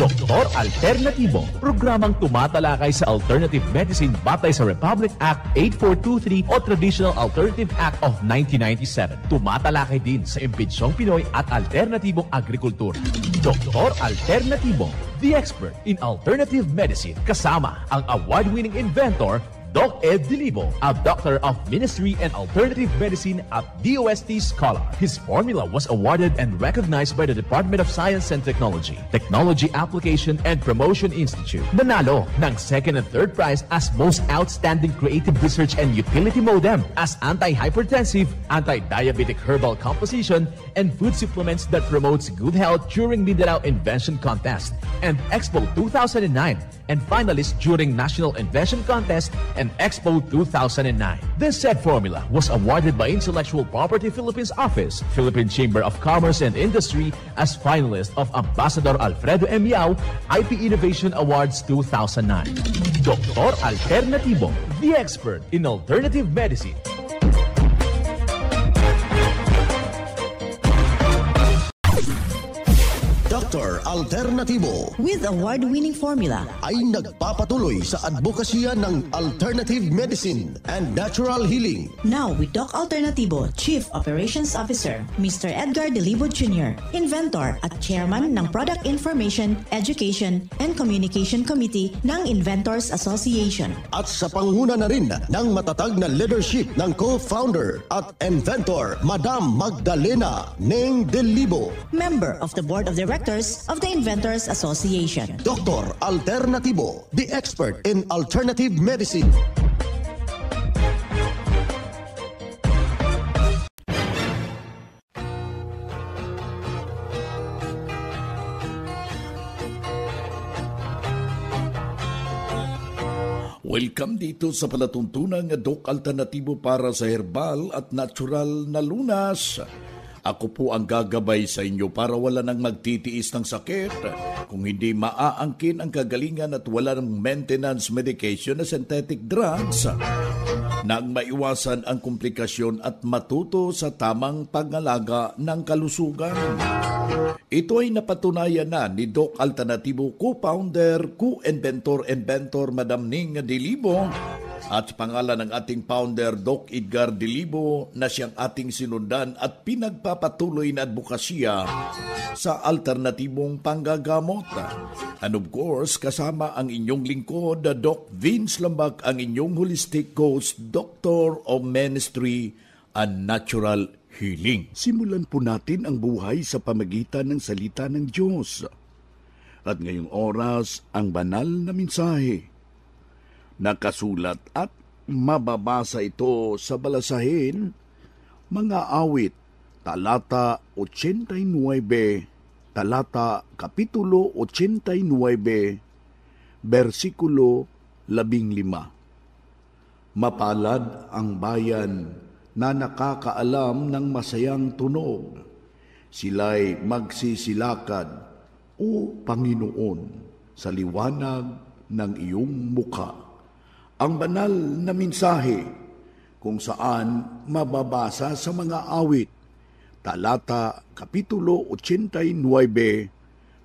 Doktor Alternatibo, programang tumatalakay sa alternative medicine batay sa Republic Act 8423 o Traditional Alternative Act of 1997. Tumatalakay din sa imbitsyong Pinoy at alternatibong agrikultura. Doktor Alternatibo, the expert in alternative medicine, kasama ang award-winning inventor Doc Ed Dilibo, a doctor of ministry and alternative medicine at DOST Scholar. His formula was awarded and recognized by the Department of Science and Technology, Technology Application and Promotion Institute. Nanalo ng second and third prize as Most Outstanding Creative Research and Utility Modem, as anti-hypertensive, anti-diabetic herbal composition, and food supplements that promotes good health during Mindanao Invention Contest and Expo 2009, and finalist during National Invention Contest and Expo 2009. This said formula was awarded by Intellectual Property Philippines Office, Philippine Chamber of Commerce and Industry as finalist of Ambassador Alfredo M. Yao IP Innovation Awards 2009. Doktor Alternatibo, the expert in alternative medicine. Dr. Alternatibo with award-winning formula ay nagpapatuloy sa advokasya ng alternative medicine and natural healing. Now with Doc Alternatibo, Chief Operations Officer, Mr. Edgar Dilibo Jr., Inventor at Chairman ng Product Information, Education and Communication Committee ng Inventors Association. At sa panguna na rin ng matatag na leadership ng co-founder at inventor, Madam Magdalena Neng Dilibo, Member of the Board of Directors of the Inventors Association. Dr. Alternatibo, the expert in alternative medicine. Welcome dito sa palatuntunan ng Doc Alternatibo para sa herbal at natural na lunas. Ako po ang gagabay sa inyo para wala nang magtitiis ng sakit, kung hindi maaangkin ang kagalingan at wala ng maintenance medication na synthetic drugs, nang maiwasan ang komplikasyon at matuto sa tamang pangalaga ng kalusugan. Ito ay napatunayan na ni Doc Alternatibo co-founder, co-inventor, Madam Ning Dilibo, at pangalan ng ating founder, Doc Edgar Dilibo, na siyang ating sinundan at pinagpapatuloy na advokasya sa alternatibong panggagamot. And of course, kasama ang inyong lingkod, Doc Vince Lambak, ang inyong holistic coach, Doctor of Ministry and Natural Healing. Simulan po natin ang buhay sa pamagitan ng salita ng Diyos. At ngayong oras, ang banal na mensahe. Nakasulat at mababasa ito sa balasahin, mga awit, talata 89, talata kapitulo 89, versikulo 15. Mapalad ang bayan na nakakaalam ng masayang tunog. Sila'y magsisilakad, O Panginoon, sa liwanag ng iyong mukha. Ang banal na mensahe kung saan mababasa sa mga awit, talata kapitulo 89,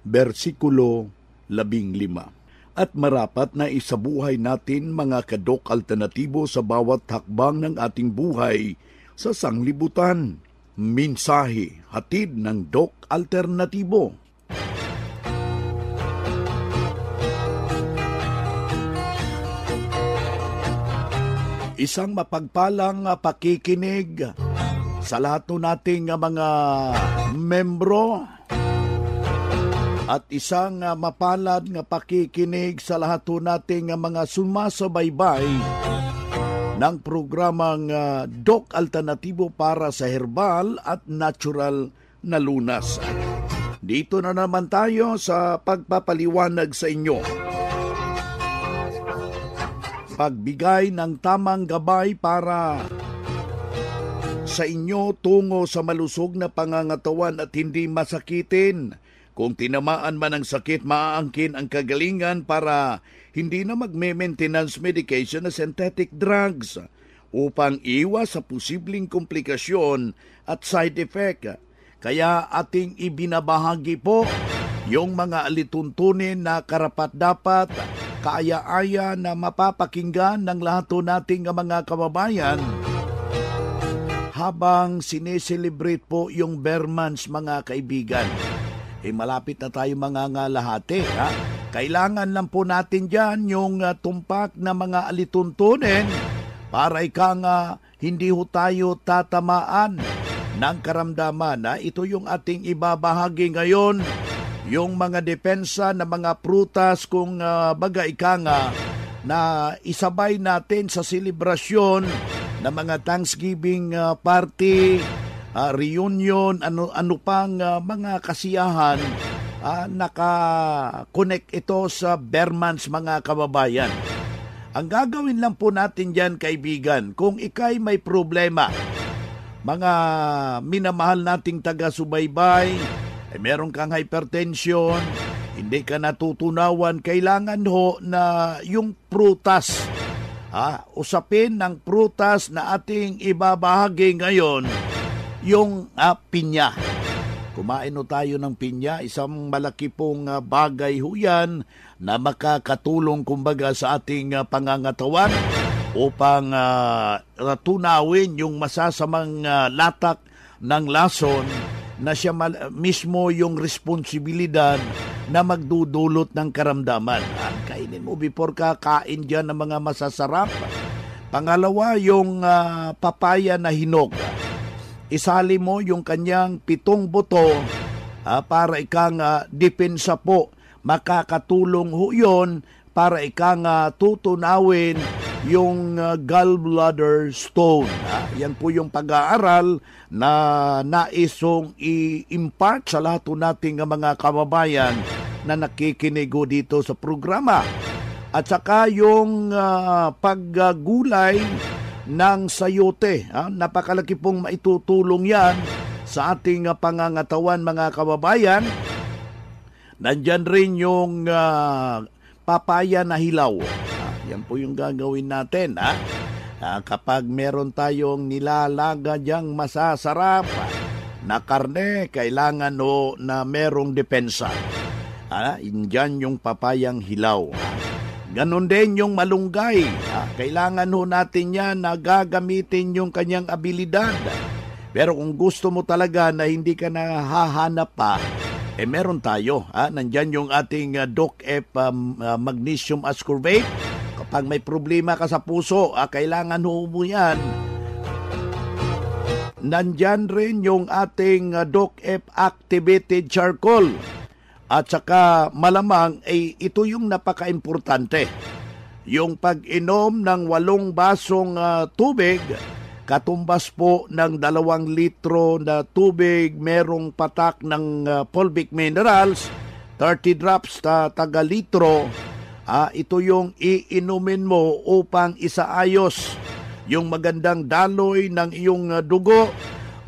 versikulo 15. At marapat na isabuhay natin mga kadok alternatibo sa bawat hakbang ng ating buhay sa sanglibutan. Mensahe hatid ng Doc Alternatibo. Isang mapagpalang pakikinig sa lahat nating mga membro at isang mapalad nga pakikinig sa lahat nating mga sumasabaybay ng programang Doc Alternatibo para sa herbal at natural na lunas. Dito na naman tayo sa pagpapaliwanag sa inyo. Pagbigay ng tamang gabay para sa inyo tungo sa malusog na pangangatawan at hindi masakitin. Kung tinamaan man ng sakit, maaangkin ang kagalingan para hindi na magme-maintenance medication na synthetic drugs upang iwas sa posibleng komplikasyon at side effect. Kaya ating ibinabahagi po yung mga alituntunin na karapat-dapat, kaaya-aya na mapapakinggan ng lahat nating mga kababayan habang sineselebrate po yung Bear Month, mga kaibigan. Malapit na tayo mga ngalahati. Kailangan lang po natin dyan yung tumpak na mga alituntunin para hindi ho tayo tatamaan ng karamdaman. Ito yung ating ibabahagi ngayon, yung mga depensa ng mga prutas kung na isabay natin sa selebrasyon ng mga Thanksgiving party, reunion, ano pang mga kasiyahan, naka-connect ito sa Bear Month, mga kababayan. Ang gagawin lang po natin dyan, kaibigan, kung ikay may problema, mga minamahal nating taga-subaybay, meron kang hypertension, hindi ka natutunawan, kailangan ho na yung prutas, usapin ng prutas na ating ibabahagi ngayon, yung pinya. Kumain ho tayo ng pinya, isang malaki pong bagay ho yan na makakatulong kumbaga sa ating pangangatawan upang tunawin yung masasamang latak ng lason na siya mismo yung responsibilidad na magdudulot ng karamdaman. Kainin mo before ka kain dyan ng mga masasarap. Pangalawa, yung papaya na hinog. Isali mo yung kanyang 7 buto para ikang depensa po. Makakatulong ho yun para ikang tutunawin yung gallbladder stone. Yan po yung pag-aaral na naisong i-impart sa lahat nating mga kababayan na nakikinig dito sa programa. At saka yung paggulay ng sayote. Napakalaki pong maitutulong yan sa ating pangangatawan, mga kababayan. Nandyan rin yung papaya na hilaw. Yan po yung gagawin natin. Kapag meron tayong nilalaga diyang masasarap na karne, kailangan na merong depensa. Indyan yung papayang hilaw. Ganon din yung malunggay. Kailangan natin yan na gagamitin yung kanyang abilidad. Pero kung gusto mo talaga na hindi ka nahahanap pa, meron tayo. Nandyan yung ating Doc-F Magnesium Ascorbate. Kapag may problema ka sa puso, kailangan mo yan. Nandyan rin yung ating Doc-F Activated Charcoal. At saka malamang ito yung napaka-importante. Yung pag-inom ng 8 basong tubig, katumbas po ng 2 litro na tubig, merong patak ng fulvic minerals, 30 drops taga litro. Ito yung iinumin mo upang isaayos yung magandang daloy ng iyong dugo.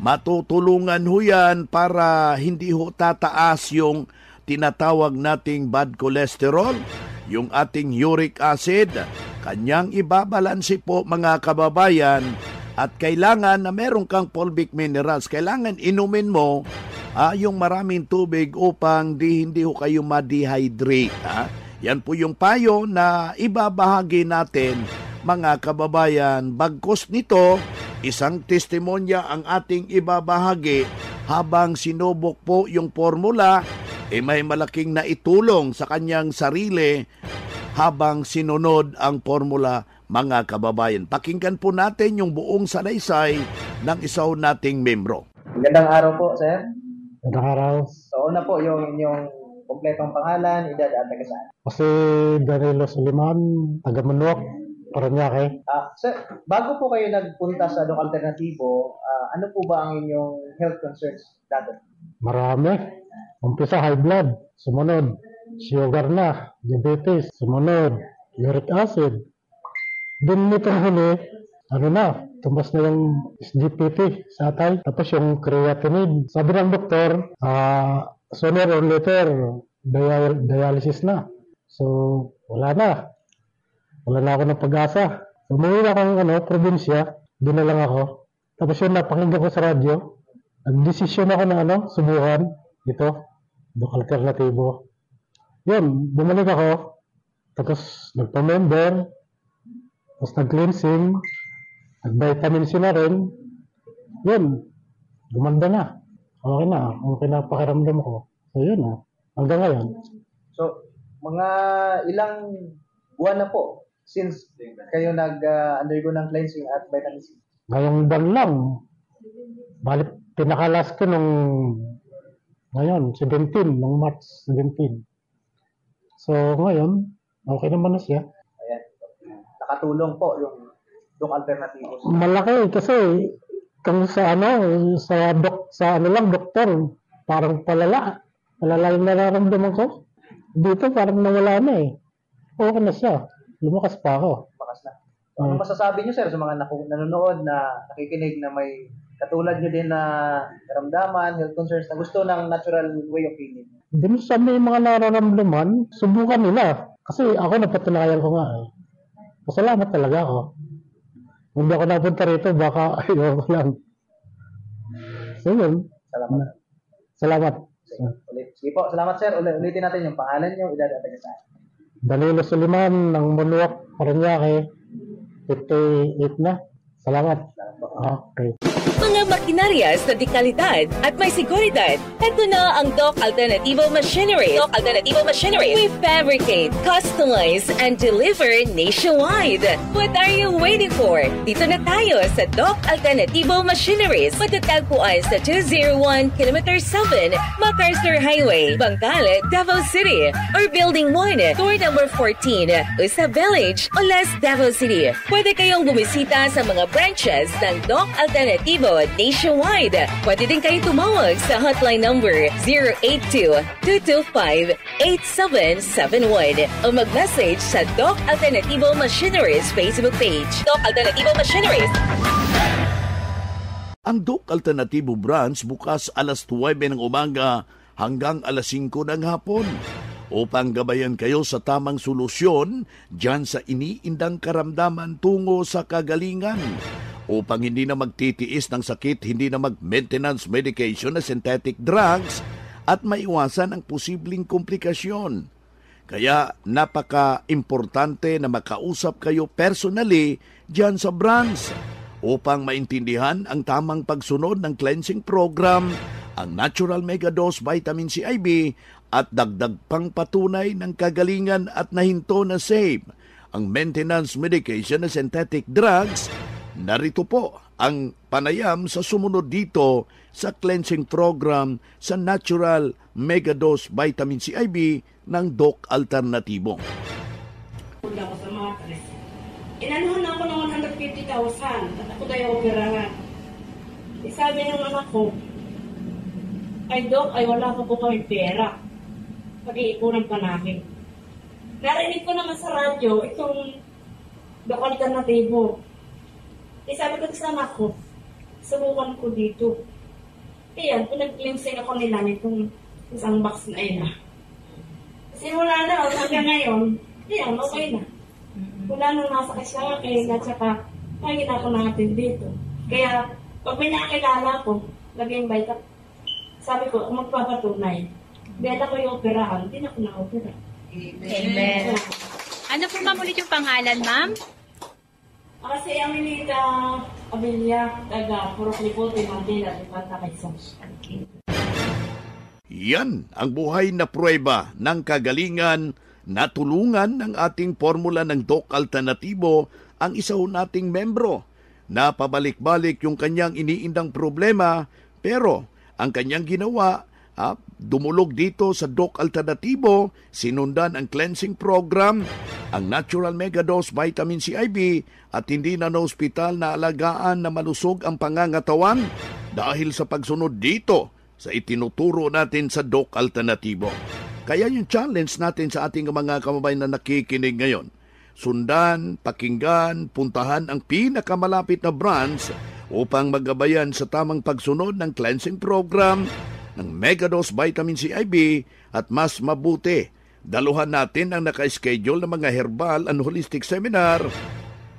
Matutulungan ho yan para hindi ho tataas yung tinatawag nating bad cholesterol, yung ating uric acid. Kanyang ibabalansi po, mga kababayan, at kailangan na meron kang fulvic minerals. Kailangan inumin mo yung maraming tubig upang hindi ho kayo ma-dehydrate. Yan po yung payo na ibabahagi natin, mga kababayan. Bagkus nito, isang testimonya ang ating ibabahagi habang sinubok po yung formula, may malaking naitulong sa kanyang sarili habang sinunod ang formula, mga kababayan. Pakinggan po natin yung buong salaysay ng isa nating membro. Magandang araw po, sir. Magandang araw. So, una po yung inyong kompletong pangalan, edad at taga-saan. Kasi Danilo Suliman, taga-Manuak, Paranaque. Sir, bago po kayo nagpunta sa Doc Alternativo, ano po ba ang inyong health concerns dati? Marami. Umpisa high blood, sumunod sugar na, diabetes, sumunod uric acid. Then nitong huli, tumbas na yung SGPT sa atay, tapos yung creatinine. Sabi ng doktor, sooner or later, dialysis na. So, wala na ako ng pag-asa. Umuwi na akong probinsya, doon na lang ako. Tapos yun, napakinggan ko sa radyo, nag-desisyon ako na subukan ito. Doc Alternativo. Yun, bumalik ako. Tapos nagpa-member. Tapos nag-cleansing. Nag-vitamin C na rin. Yun, gumanda na. Okay na, ang pinapakiramdam ko. So yun na, hanggang ngayon. So, mga ilang buwan na po since kayo nag-undergo ng cleansing at vitamin C? Ngayong buwan lang. Balik, pinakalas ko nung ngayon, 17, nung March 17. So ngayon, okay naman na siya. Ayan. Nakatulong po yung Doc Alternativo. Malaki kasi kung sa doktor, parang palala yung nararamdaman ko. Dito parang nawala na eh. Okay na siya. Lumakas pa ako. Bakas na. So, ano masasabi niyo, sir, sa mga nanonood na nakikinig na may katulad niyo din na karamdaman, health concerns na gusto ng natural way of healing? Dun sa may mga nararamdaman, subukan nila. Kasi ako napatunayan ko nga eh. Pasalamat talaga ako. Hindi ako napunta rito, baka ayaw ko lang. So yun. Salamat. Sige po, salamat sir. Ulitin natin yung pangalan niyo, edad at tagasan. Danilo Suliman ng Munwak, Paranaque, 58 na. Salamat. Okay. Mga makinarias na dekalidad at may seguridad. Ito na ang Doc Alternativo Machinery. Doc Alternativo Machinery. We fabricate, customize, and deliver nationwide. What are you waiting for? Dito na tayo sa Doc Alternativo Machineries. Matatagpuan sa 201 km 7 MacArthur Highway, Bangkal, Davao City. Or Building 1, Door number 14, Usa Village, Olas, Davao City. Pwede kayong bumisita sa mga branches ng Doc Alternativo nationwide. Pwede din kayo tumawag sa hotline number 082-225-8771 o mag-message sa Doc Alternativo Machineries Facebook page. Doc Alternativo Machineries. Ang Doc Alternativo branch bukas alas 9 ng umaga hanggang alas 5 ng hapon upang gabayan kayo sa tamang solusyon dyan sa iniindang karamdaman tungo sa kagalingan. Upang hindi na magtitiis ng sakit, hindi na mag-maintenance medication na synthetic drugs at maiwasan ang posibleng komplikasyon. Kaya napaka-importante na makausap kayo personally dyan sa branch upang maintindihan ang tamang pagsunod ng cleansing program, ang Natural Mega Dose Vitamin C IB at dagdag pang patunay ng kagalingan at nahinto na safe ang maintenance medication na synthetic drugs. Narito po ang panayam sa sumunod dito sa cleansing program sa Natural Mega Dose Vitamin C IB ng Doc Alternativo. Punta ko sa matres. Inanuhan ako ng 150,000 at ako tayo operahan. Sabi ng anak ko, ay Doc, ay wala pa po kami pera. Pag-iipunan pa namin. Narinig ko naman sa radyo itong Doc Alternativo. Sabi ko sa anak ko, subukan ko dito. Ayan, pinag-cleansing ako nila nitong isang box na ina. Simula na, hanggang ngayon, ayan, okay na. Wala nang nasakit sa akin at saka kaya ako natin dito. Kaya, pag may nakilala ko, naging bait ako. Sabi ko, magpapatunay. Dahil ako yung operahan, hindi na ako na-opera. Amen. Ano po ma'am ulit yung pangalan, ma'am? Kasi Amelita Abilia, taga Purok Lipote, Mandela, Lipata, Quezon. Yan ang buhay na pruweba ng kagalingan na tulungan ng ating formula ng Doc Alternativo ang isa nating membro na pabalik-balik yung kanyang iniindang problema pero ang kanyang ginawa, dumulog dito sa Doc Alternativo, sinundan ang cleansing program, ang Natural Mega Dose Vitamin C IB at hindi na hospital na alagaan na malusog ang pangangatawan dahil sa pagsunod dito sa itinuturo natin sa Doc Alternativo. Kaya yung challenge natin sa ating mga kababayan na nakikinig ngayon, sundan, pakinggan, puntahan ang pinakamalapit na branch upang magabayan sa tamang pagsunod ng cleansing program ng Megadose Vitamin C IB at mas mabuti, daluhan natin ang naka-schedule ng mga herbal and holistic seminar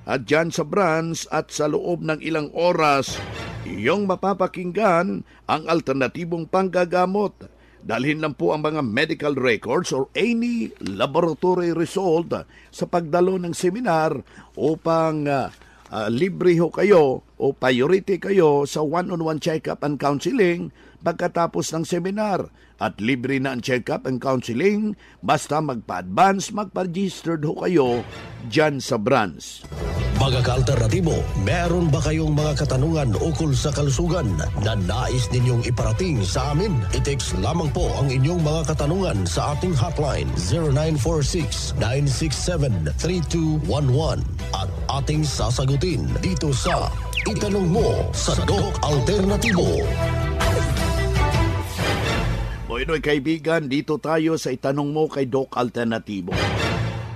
at dyan sa branch at sa loob ng ilang oras, iyong mapapakinggan ang alternatibong panggagamot Dalhin lang po ang mga medical records or any laboratory result sa pagdalo ng seminar upang libre ho kayo o priority kayo sa one-on-one check-up and counseling pagkatapos ng seminar. At libre na ang check-up and counseling basta magpa-advance, magpa-registered ho kayo dyan sa branch. Mga ka-alternatibo, meron ba kayong mga katanungan ukol sa kalusugan na nais ninyong iparating sa amin? I-text lamang po ang inyong mga katanungan sa ating hotline 0946-967-3211 at ating sasagutin dito sa Itanong Mo sa Doc Alternatibo. Boynoy kaibigan, dito tayo sa Itanong Mo kay Doc Alternatibo.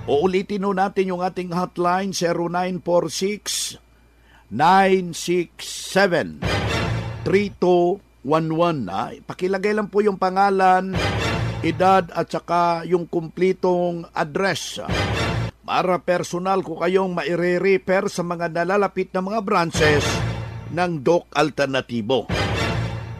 Uulitin natin yung ating hotline 0946-967-3211. Pakilagay lang po yung pangalan, edad at saka yung kumplitong address. Para personal ko kayong maire-refer sa mga nalalapit na mga branches ng Doc Alternatibo.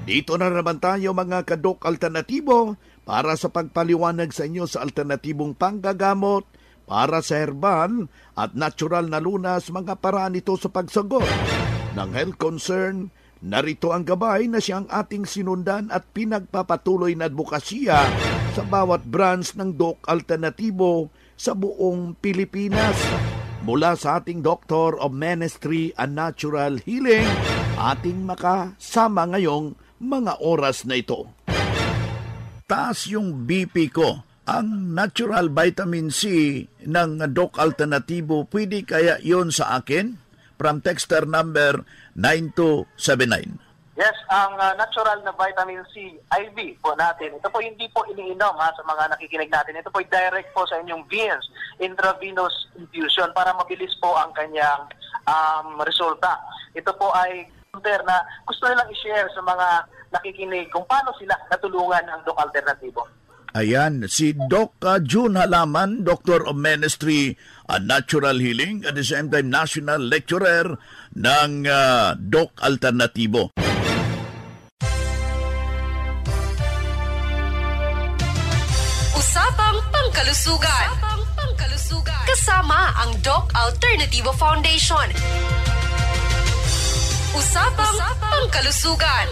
Dito na naman tayo mga ka-Doc Alternatibo para sa pagpaliwanag sa inyo sa alternatibong panggagamot para sa herbal at natural na lunas, mga paraan ito sa pagsagot ng health concern. Narito ang gabay na siyang ating sinundan at pinagpapatuloy na advokasya sa bawat branch ng Doc Alternatibo sa buong Pilipinas. Mula sa ating Doctor of Ministry and Natural Healing, ating makasama ngayong mga oras na ito. Taas yung BP ko. Ang natural vitamin C ng Doc Alternatibo, pwede kaya yon sa akin? From texter number 9279. Yes, ang natural na vitamin C IV po natin. Ito po hindi po iniinom sa mga nakikinig natin. Ito po direct po sa inyong veins, intravenous infusion para mabilis po ang kanyang resulta. Ito po ay na gusto nilang i-share sa mga nakikinig kung paano sila natulungan ng Doc Alternatibo. Ayan, si Doc June Halaman, Doctor of Ministry and Natural Healing, at the same time National Lecturer ng Doc Alternatibo. Usapang Pangkalusugan. Kasama ang Doc Alternatibo Foundation. Usapang Pangkalusugan.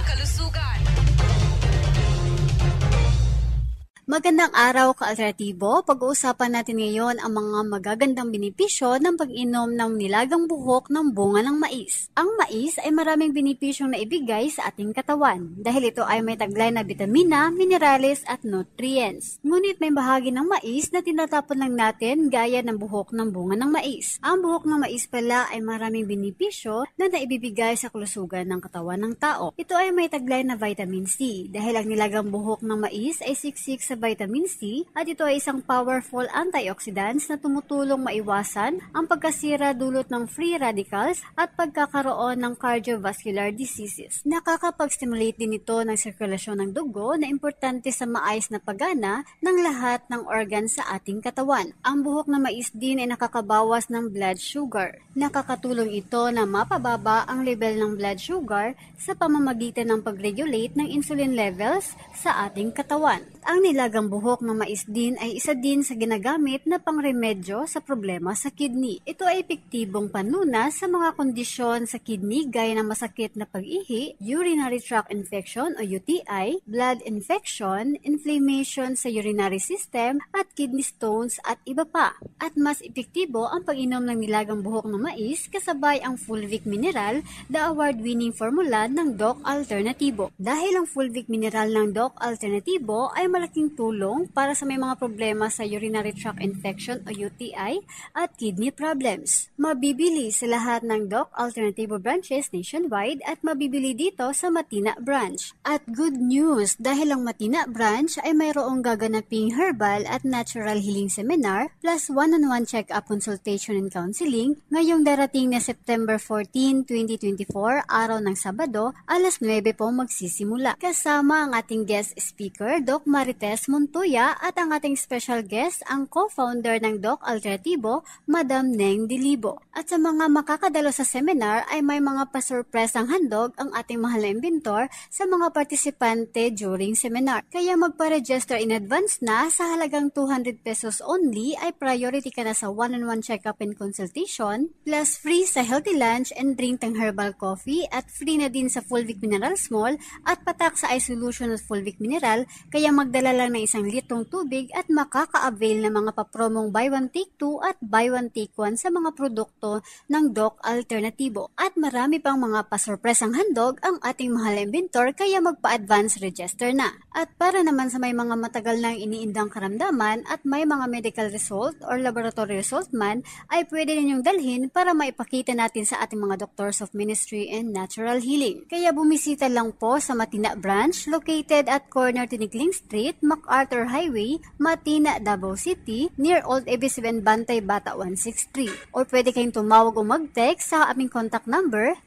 Magandang araw ka-alternatibo. Pag-uusapan natin ngayon ang mga magagandang benepisyo ng pag-inom ng nilagang buhok ng bunga ng mais. Ang mais ay maraming benepisyong naibigay sa ating katawan dahil ito ay may taglay na bitamina, minerales at nutrients. Ngunit may bahagi ng mais na tinatapon lang natin gaya ng buhok ng bunga ng mais. Ang buhok ng mais pala ay maraming benepisyo na naibibigay sa kalusugan ng katawan ng tao. Ito ay may taglay na vitamin C dahil ang nilagang buhok ng mais ay siksik sa vitamin C at ito ay isang powerful antioxidants na tumutulong maiwasan ang pagkasira dulot ng free radicals at pagkakaroon ng cardiovascular diseases. Nakakapag-stimulate din ito ng sirkulasyon ng dugo na importante sa maayos na paggana ng lahat ng organs sa ating katawan. Ang buhok na mais din ay nakakabawas ng blood sugar. Nakakatulong ito na mapababa ang level ng blood sugar sa pamamagitan ng pag-regulate ng insulin levels sa ating katawan. Ang nilagang buhok ng mais din ay isa din sa ginagamit na pangremedyo sa problema sa kidney. Ito ay epektibong panunas sa mga kondisyon sa kidney gaya ng masakit na pag-ihi, urinary tract infection o UTI, blood infection, inflammation sa urinary system at kidney stones at iba pa. At mas epektibo ang pag-inom ng nilagang buhok ng mais kasabay ang fulvic mineral, the award-winning formula ng Doc Alternatibo. Dahil ang fulvic mineral ng Doc Alternatibo ay malaking tulong para sa may mga problema sa urinary tract infection o UTI at kidney problems. Mabibili sa lahat ng Doc Alternativo branches nationwide at mabibili dito sa Matina branch. At good news, dahil ang Matina branch ay mayroong gaganaping herbal at natural healing seminar plus one-on-one check-up consultation and counseling ngayong darating na September 14, 2024, araw ng Sabado, alas 9 po magsisimula. Kasama ang ating guest speaker, Doc Marites Reyes Montoya at ang ating special guest, ang co-founder ng Doc Alternativo, Madam Neng Dilibo. At sa mga makakadalo sa seminar ay may mga pasurpresang handog ang ating mahal na inventor sa mga partisipante during seminar. Kaya magpa-register in advance na sa halagang 200 pesos only ay priority ka na sa one-on-one check-up and consultation, plus free sa healthy lunch and drink ng herbal coffee at free na din sa Fulvic Mineral Small at patak sa iSolution at Fulvic Mineral, kaya magdala lang ng 1 litrong tubig at makaka-avail ng mga papromong buy one take 2 at buy one take 1 sa mga produkto ng Doc Alternativo. At marami pang mga pasurpresang handog ang ating mahal na inventor, kaya magpa-advance register na. At para naman sa may mga matagal nang iniindang karamdaman at may mga medical result or laboratory result man, ay pwede ninyong dalhin para maipakita natin sa ating mga Doctors of Ministry and Natural Healing. Kaya bumisita lang po sa Matina Branch located at corner Tinikling Street, MacArthur Highway, Matina, Davao City, near Old Ebisiben, Bantay, Bata 163. Or pwede kayong tumawag o mag-text sa aming contact number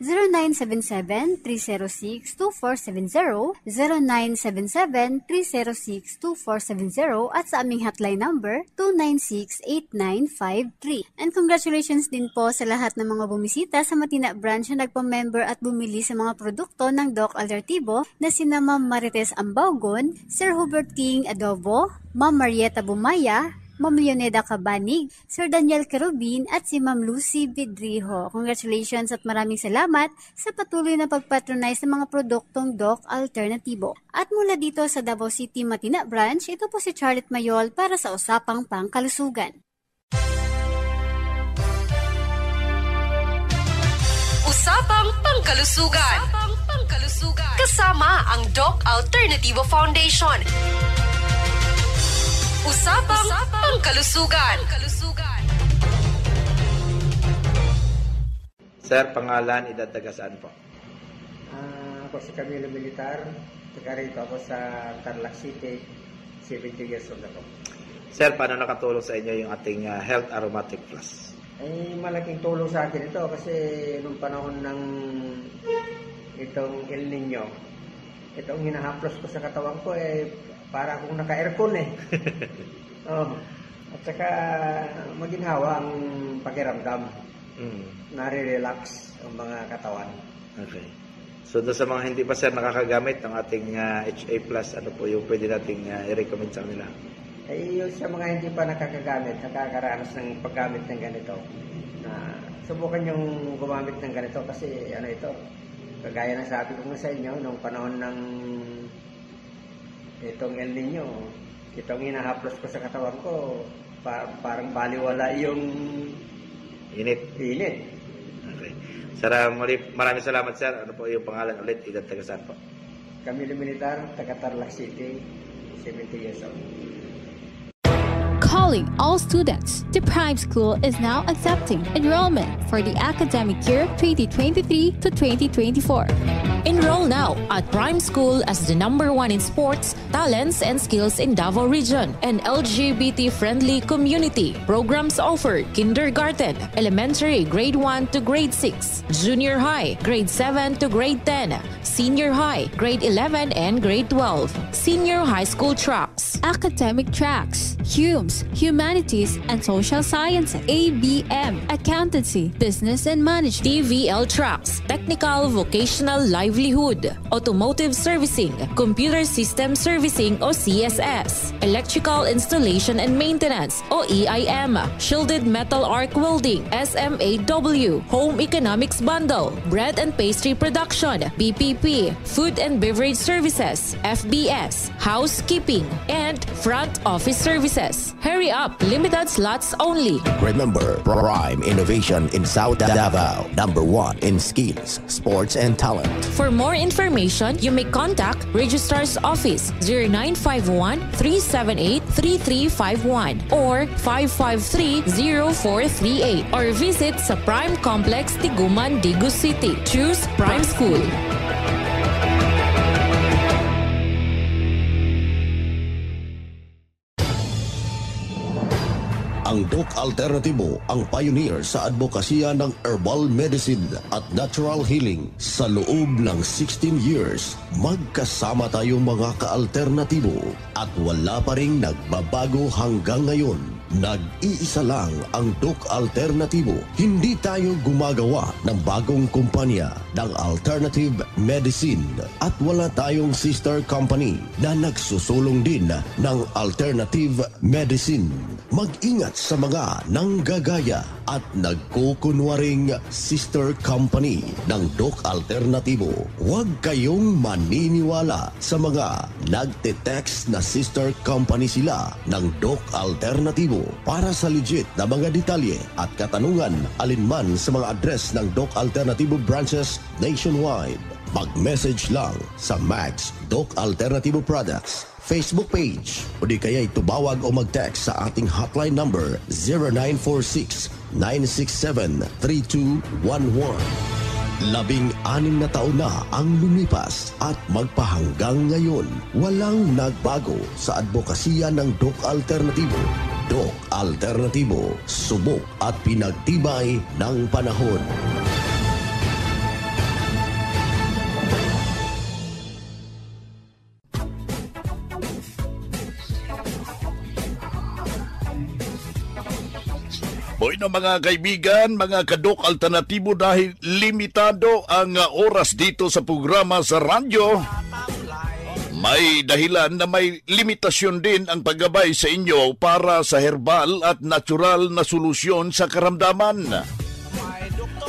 0977-306-2470, 0977-306-2470 at sa aming hotline number 296-8953. And congratulations din po sa lahat ng mga bumisita sa Matina Branch na nagpa-member at bumili sa mga produkto ng Doc Alternativo na sina Ma'am Marites Ambaugon, Sir Hubert King Adobo, Ma'am Marieta Bumaya, Ma'am Leoneda Cabanig, Sir Daniel Kerubin at si Ma'am Lucy Vidrijo. Congratulations at maraming salamat sa patuloy na pagpatronize ng mga produktong Doc Alternativo. At mula dito sa Davao City Matina Branch, ito po si Charlotte Mayol para sa Usapang Pangkalusugan. Usapang Pangkalusugan. Kasama ang Doc Alternativo Foundation. Usapang Pangkalusugan. Sir, pangalan, edad, taga saan po? Ako si Camilo Militar. Taga rito ako sa Tarlac City. 70 years old ako. Sir, paano nakatulong sa inyo yung ating Health Aromatic Plus? Ay, malaking tulong sa akin ito kasi nung panahon ng itong El Nino, itong hinahaplos ko sa katawan ko para akong naka-aircon At saka maginhawa ang pakiramdam. Nare-relax ang mga katawan. Okay. So doon sa mga hindi pa sir nakakagamit ng ating HA Plus, ano po yung pwede nating i-recommend sa kanila? Sa mga hindi pa nakakaranas ng paggamit ng ganito, subukan yung gumamit ng ganito kasi ito, kagaya ng sabi ko nga sa inyo, nung panahon ng itong El Nino, itong hinahaplos ko sa katawan ko, parang baliwala yung init. Okay. Sir, maraming salamat sir. Ano po yung pangalan ulit? Edad, taga saan po? Camilo Militar, taga Tarlac City, 70 years old. Calling all students, the Prime School is now accepting enrollment for the academic year 2023 to 2024. Enroll now at Prime School as the #1 in sports, talents, and skills in Davao Region, an LGBT-friendly community. Programs offered: kindergarten, elementary, grade 1 to grade 6, junior high, grade 7 to grade 10, senior high, grade 11 and grade 12, senior high school tracks, academic tracks, HUMS, Humanities and Social Sciences, ABM, Accountancy, Business and Management, TVL tracks, technical, vocational, livelihood, automotive servicing, computer system servicing o CSS, electrical installation and maintenance o EIM, shielded metal arc welding, SMAW, home economics bundle, bread and pastry production, BPP, food and beverage services, FBS, housekeeping, and front office services. Hurry up, limited slots only. Remember, Prime Innovation in South Davao, #1 in skills, sports, and talent. For more information, you may contact Registrar's Office 0951-378-3351 or 553-0438 or visit sa Prime Complex, Tiguman, Digus City. Choose Prime School. Ang Ang Doc Alternatibo ang pioneer sa advokasya ng herbal medicine at natural healing. Sa loob ng 16 years, magkasama tayong mga ka-alternatibo at wala pa ring nagbabago hanggang ngayon. Nag-iisa lang ang Doc Alternatibo. Hindi tayo gumagawa ng bagong kumpanya ng alternative medicine at wala tayong sister company na nagsusulong din ng alternative medicine. Mag-ingat sa mga nanggagaya at nagkukunwaring sister company ng Doc Alternatibo. Huwag kayong maniniwala sa mga nagte-text na sister company sila ng Doc Alternatibo. Para sa legit na mga detalye at katanungan alinman sa mga address ng Doc Alternatibo branches nationwide, mag-message lang sa Max Doc Alternatibo Products Facebook page o di kaya itubawag o mag-text sa ating hotline number 0946-967-3211. 16 na taon na ang lumipas at magpahanggang ngayon, walang nagbago sa advokasya ng Doc Alternatibo. Doc Alternatibo, subok at pinagtibay ng panahon. Bueno mga kaibigan, mga ka-Doc Alternatibo, dahil limitado ang oras dito sa programa sa radyo, may dahilan na may limitasyon din ang paggabay sa inyo para sa herbal at natural na solusyon sa karamdaman.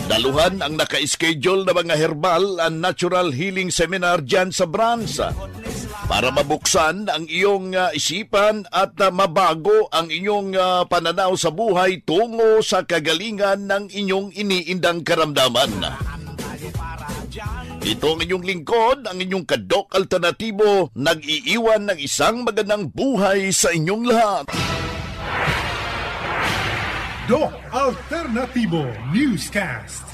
Daluhan ang naka-schedule na mga herbal and natural healing seminar dyan sa branch para mabuksan ang iyong isipan at mabago ang inyong pananaw sa buhay tungo sa kagalingan ng inyong iniindang karamdaman. Ito ang inyong lingkod, ang inyong ka-Doc Alternatibo, nag-iiwan ng isang magandang buhay sa inyong lahat. Doc Alternatibo Newscast.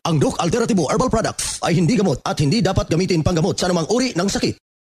Ang Doc Alternatibo Herbal Products ay hindi gamot at hindi dapat gamitin panggamot sa anumang uri ng sakit.